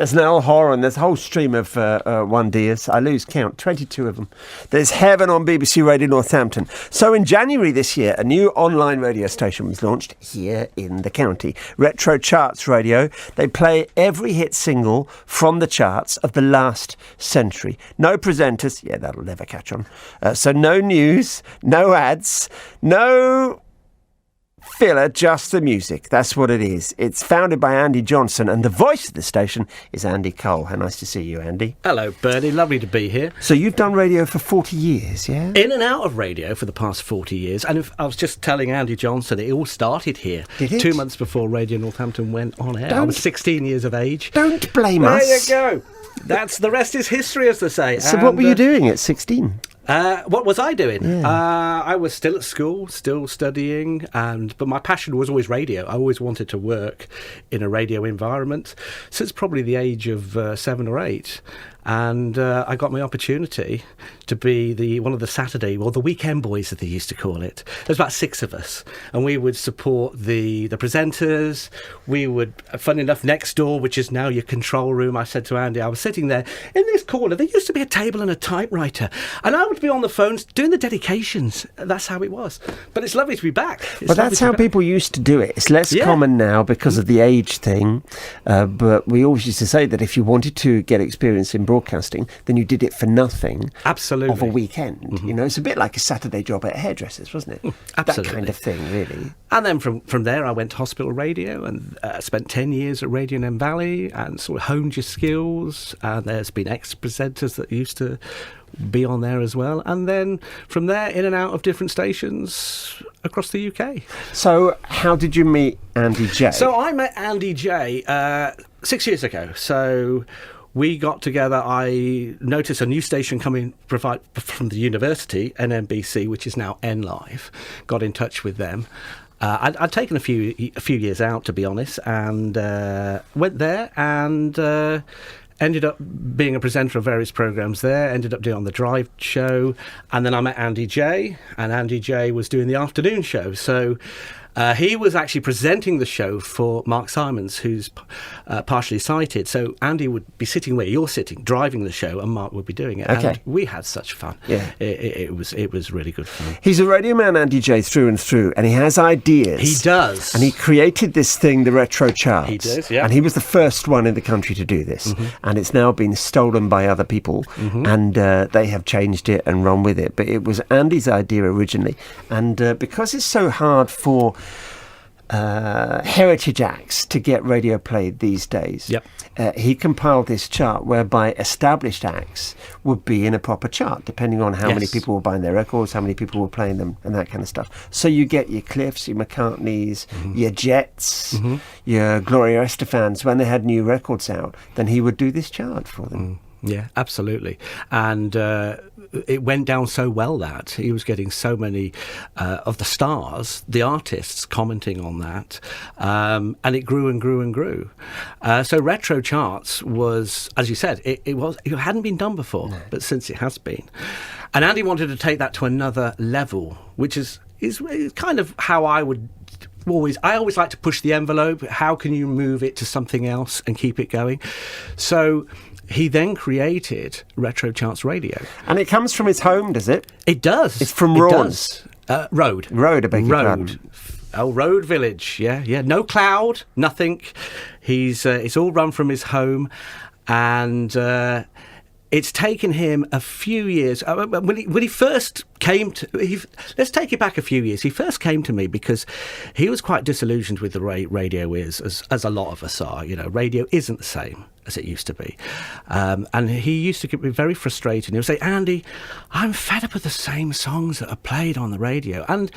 There's Noel Horan. There's a whole stream of 1Ders. I lose count. 22 of them. There's Heaven on BBC Radio Northampton. So in January this year, a new online radio station was launched here in the county. Retro Charts Radio. They play every hit single from the charts of the last century. No presenters. Yeah, that'll never catch on. So no news, no ads, no filler, just the music. That's what it is. It's founded by Andy Johnson, and the voice of the station is Andy Cole. How nice to see you, Andy. Hello, Bernie. Lovely to be here. So you've done radio for 40 years, yeah? In and out of radio for the past 40 years. And I was just telling Andy Johnson, it all started here. Did it? 2 months before Radio Northampton went on air. I was 16 years of age. Don't blame us. There you go. The rest is history, as they say. So what were you doing at 16? What was I doing? Yeah. I was still at school, still studying, but my passion was always radio. I always wanted to work in a radio environment since probably the age of 7 or 8. And I got my opportunity to be one of the weekend boys, as they used to call it. There's about 6 of us, and we would support the presenters. We would, funny enough, next door, which is now your control room, I said to Andy, I was sitting there in this corner. There used to be a table and a typewriter, and I would be on the phones doing the dedications. That's how it was. But it's lovely to be back. But that's how people used to do it. It's less common now because of the age thing. But we always used to say that if you wanted to get experience in broadcasting, then you did it for nothing. Absolutely. Of a weekend. Mm-hmm. You know, it's a bit like a Saturday job at hairdressers, wasn't it? Absolutely. That kind of thing, really. And then from there, I went to hospital radio and spent 10 years at Radio Nen Valley and sort of honed your skills. And there's been ex-presenters that used to be on there as well. And then from there, in and out of different stations across the UK. So how did you meet Andy J? So I met Andy J 6 years ago. So we got together. I noticed a new station coming from the university, NMBC, which is now N Live. Got in touch with them. I'd taken a few years out, to be honest, and went there and ended up being a presenter of various programmes there, ended up doing on the Drive show, and then I met Andy J, and Andy J was doing the afternoon show. So he was actually presenting the show for Mark Simons, who's partially sighted. So Andy would be sitting where you're sitting, driving the show, and Mark would be doing it. Okay. And we had such fun. Yeah. It was really good fun. He's a radio man, Andy J, through and through, and he has ideas. He does. And he created this thing, the Retro Charts. He does, yeah. And he was the first one in the country to do this. Mm-hmm. And it's now been stolen by other people, mm-hmm. and they have changed it and run with it. But it was Andy's idea originally. And because it's so hard for heritage acts to get radio played these days. Yep. He compiled this chart whereby established acts would be in a proper chart, depending on how many people were buying their records, how many people were playing them, and that kind of stuff. So you get your Cliffs, your McCartneys, mm-hmm. your Jets, mm-hmm. your Gloria Estefans. When they had new records out, then he would do this chart for them. Mm. Yeah, absolutely. And it went down so well that he was getting so many of the stars, the artists, commenting on that. And it grew and grew and grew. So Retro Charts was, as you said, it hadn't been done before, but since it has been. And Andy wanted to take that to another level, which is kind of how I always like to push the envelope. How can you move it to something else and keep it going? So he then created Retro Charts Radio. And it comes from his home, does it? It does. It's from Raunds. Road, I beg your pardon. Oh, Road Village, yeah. No cloud, nothing. It's all run from his home. And it's taken him a few years. When he first came to... let's take it back a few years. He first came to me because he was quite disillusioned with the radio is, as a lot of us are. You know, radio isn't the same as it used to be. And he used to get me very frustrated. He would say, Andy, I'm fed up with the same songs that are played on the radio. And,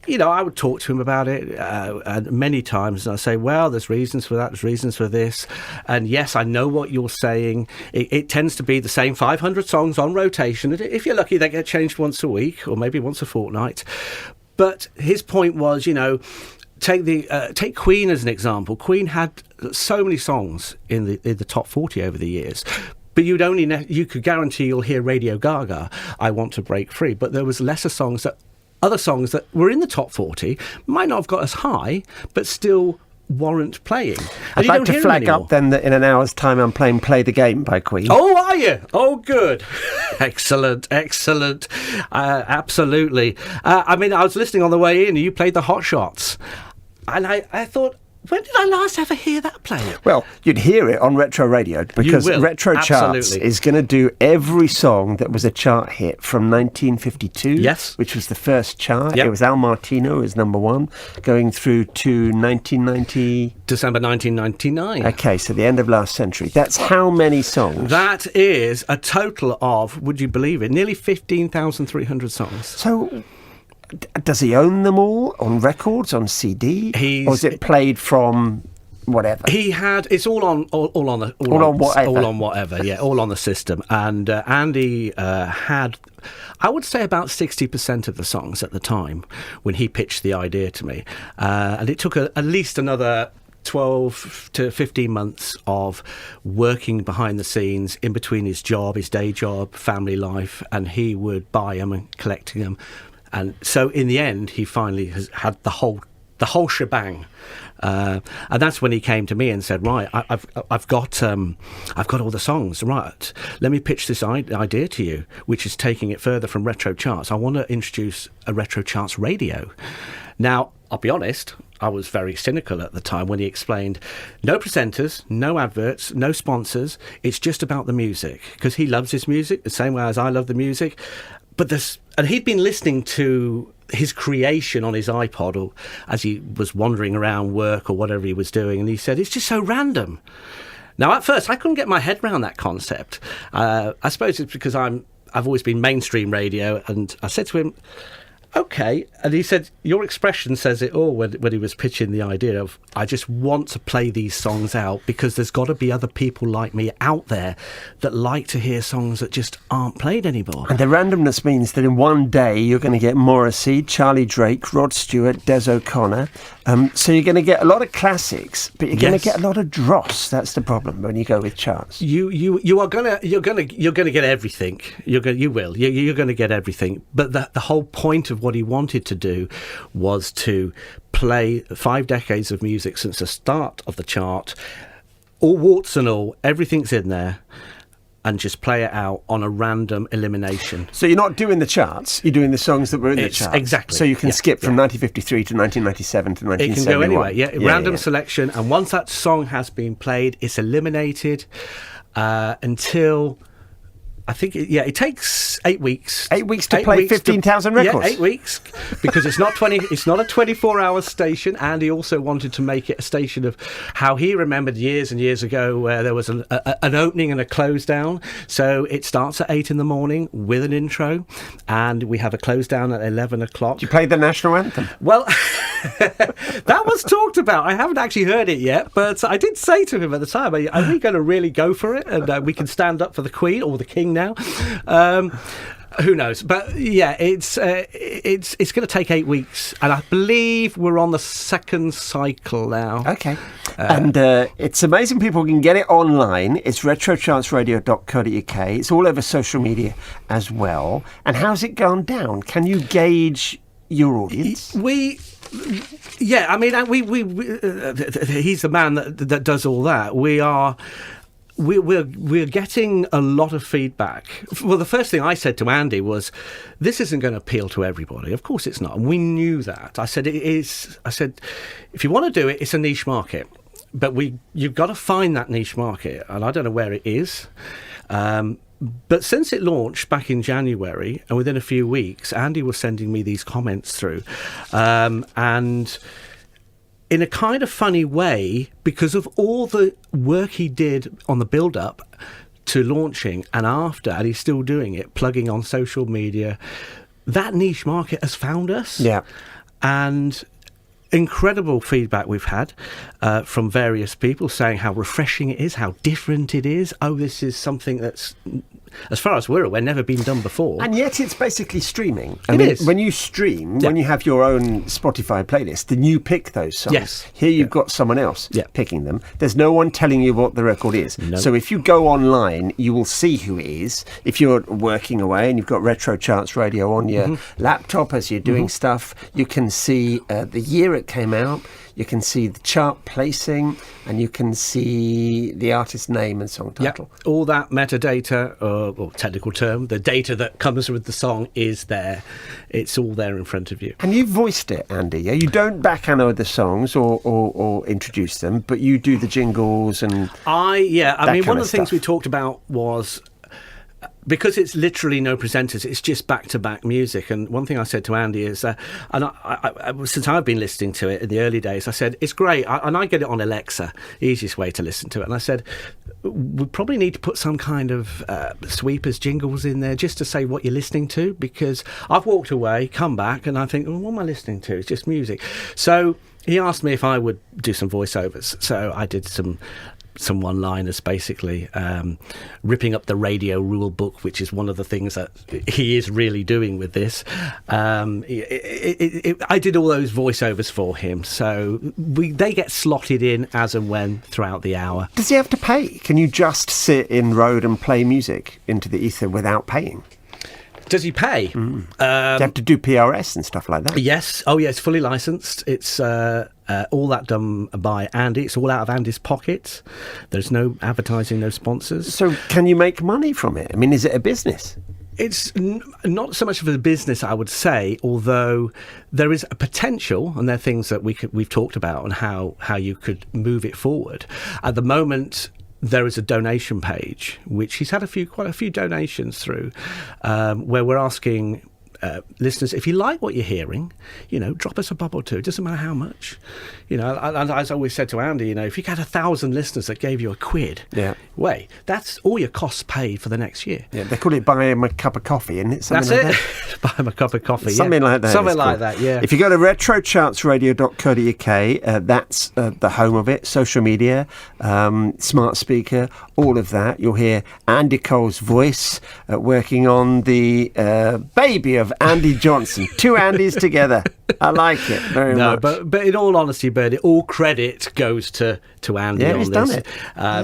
you know, I would talk to him about it and many times. And I'd say, well, there's reasons for that, there's reasons for this. And yes, I know what you're saying. It tends to be the same 500 songs on rotation. If you're lucky, they get changed once a week or maybe once a fortnight. But his point was, you know, take Queen as an example. Queen had so many songs in the top 40 over the years, but you could guarantee you'll hear Radio Gaga, I Want to Break Free, but there was other songs that were in the top 40, might not have got as high, but still warrant playing. And I'd you like don't to hear flag them anymore. up then that in an hour's time I'm playing Play the Game by Queen. Oh, are you? Oh, good. Excellent. Absolutely. I mean, I was listening on the way in, and you played the Hot Shots. And I thought, when did I last ever hear that played? Well, you'd hear it on Retro Radio because will. Retro Charts Absolutely. is going to do every song that was a chart hit from 1952, Yes. which was the first chart. Yep. It was Al Martino as number one, going through to 1990. December 1999. Okay, so the end of last century. That's how many songs? That is a total of, would you believe it, nearly 15,300 songs. So, does he own them all on records, on CD, or is it played from whatever? He had it's all on whatever, yeah, all on the system. And Andy had, I would say, about 60% of the songs at the time when he pitched the idea to me, and it took at least another 12 to 15 months of working behind the scenes in between his day job, family life, and he would buy them and collecting them. And so in the end, he finally has had the whole shebang. And that's when he came to me and said, right, I've got all the songs, right, let me pitch this idea to you, which is taking it further from Retro Charts. I want to introduce a Retro Charts radio. Now, I'll be honest, I was very cynical at the time when he explained, no presenters, no adverts, no sponsors, it's just about the music, because he loves his music the same way as I love the music. And he'd been listening to his creation on his iPod or as he was wandering around work or whatever he was doing, and he said, it's just so random. Now, at first, I couldn't get my head around that concept. I suppose it's because I've always been mainstream radio, and I said to him, okay. And he said, your expression says it all when he was pitching the idea of, I just want to play these songs out because there's got to be other people like me out there that like to hear songs that just aren't played anymore. And the randomness means that in one day you're going to get Morrissey, Charlie Drake, Rod Stewart, Des O'Connor. So you're going to get a lot of classics, but you're going to get a lot of dross. That's the problem when you go with charts. You're gonna get everything. You're going to get everything. But the whole point of what he wanted to do was to play 5 decades of music since the start of the chart, all warts and all, everything's in there, and just play it out on a random elimination. So you're not doing the charts, you're doing the songs that were in the charts. Exactly. So you can skip from 1953 to 1997 to 1971. It can go anywhere, random selection, and once that song has been played, it's eliminated until... I think, it takes 8 weeks. 8 weeks to play 15,000 records? Yeah, 8 weeks, because it's not a 24-hour station, and he also wanted to make it a station of how he remembered years and years ago where there was an opening and a close down. So it starts at 8 in the morning with an intro, and we have a close down at 11 o'clock. Do you play the national anthem? Well... that was talked about. I haven't actually heard it yet, but I did say to him at the time, are we going to really go for it? And we can stand up for the Queen or the King now. Who knows? But yeah, it's going to take 8 weeks, and I believe we're on the second cycle now. Okay. And it's amazing people can get it online. It's retrochartsradio.co.uk. It's all over social media as well. And how's it gone down? Can you gauge your audience? He's the man that does all that. We're getting a lot of feedback. Well, the first thing I said to Andy was, this isn't going to appeal to everybody. Of course it's not. And we knew that. I said, if you want to do it, it's a niche market. But you've got to find that niche market. And I don't know where it is. But since it launched back in January, and within a few weeks, Andy was sending me these comments through. And in a kind of funny way, because of all the work he did on the build-up to launching and after, and he's still doing it, plugging on social media, that niche market has found us. Yeah. And... incredible feedback we've had from various people saying how refreshing it is, how different it is. Oh, this is something that's, as far as we're aware, never been done before. And yet it's basically streaming. It is. When you stream, when you have your own Spotify playlist, then you pick those songs. Yes. Here you've got someone else picking them. There's no one telling you what the record is. No. So if you go online, you will see who it is. If you're working away and you've got Retro Charts Radio on your laptop as you're doing stuff, you can see the year it came out. you can see the chart placing, and you can see the artist's name and song title. Yep. All that metadata, or technical term, the data that comes with the song is there. It's all there in front of you. And you voiced it, Andy. Yeah? You don't backhand the songs or introduce them, but you do the jingles and I mean, one of the things stuff. we talked about was, because it's literally no presenters, it's just back-to-back music. And one thing I said to Andy is, and I, since I've been listening to it in the early days, I said, it's great. And I get it on Alexa, easiest way to listen to it. And I said, we probably need to put some kind of sweepers, jingles in there just to say what you're listening to, because I've walked away, come back, and I think, well, what am I listening to? It's just music. So he asked me if I would do some voiceovers. So I did some one-liners, basically, ripping up the radio rule book, which is one of the things that he is really doing with this. I did all those voiceovers for him, so they get slotted in as and when throughout the hour. Does he have to pay? Can you just sit in road and play music into the ether without paying? Does he pay? Do you have to do PRS and stuff like that? Yes. Oh, yeah, it's fully licensed. It's all that done by Andy. It's all out of Andy's pocket. There's no advertising, no sponsors. So can you make money from it? I mean, is it a business? It's not so much of a business, I would say, although there is a potential, and there are things that we've talked about on how you could move it forward. At the moment, there is a donation page, which he's had quite a few donations through, where we're asking listeners, if you like what you're hearing, drop us a bob or two. It doesn't matter how much. And as I always said to Andy, if you had 1,000 listeners that gave you £1, that's all your costs paid for the next year. Yeah, they call it buy him a cup of coffee, isn't it? That's like it. That? Buy him a cup of coffee. Something like that. Something like that, yeah. If you go to retrochartsradio.co.uk, that's the home of it. Social media, smart speaker, all of that. You'll hear Andy Cole's voice working on the baby of Andy Johnson. Two Andys together. I like it very much. But in all honesty, Bert, all credit goes to Andy on he's this. done it.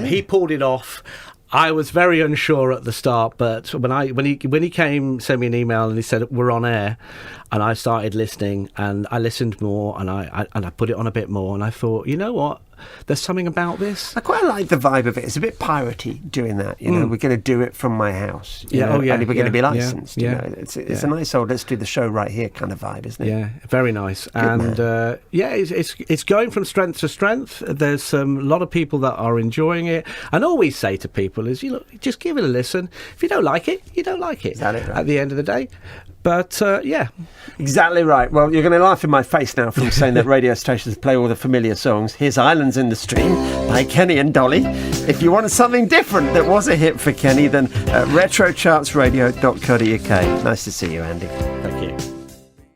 He pulled it off. I was very unsure at the start, but when he came, sent me an email and he said we're on air, and I started listening, and I listened more, and I put it on a bit more, and I thought, you know what? There's something about this. I quite like the vibe of it. It's a bit piratey doing that. We're going to do it from my house. And we're going to be licensed. It's a nice old let's do the show right here kind of vibe, isn't it? Yeah, very nice. And it's going from strength to strength. There's a lot of people that are enjoying it. And all we say to people is, just give it a listen. If you don't like it, you don't like it. Exactly right. At the end of the day. But, Exactly right. Well, you're going to laugh in my face now from saying that radio stations play all the familiar songs. Here's Islands in the Stream by Kenny and Dolly. If you wanted something different that was a hit for Kenny, then retrochartsradio.co.uk. Nice to see you, Andy. Thank you.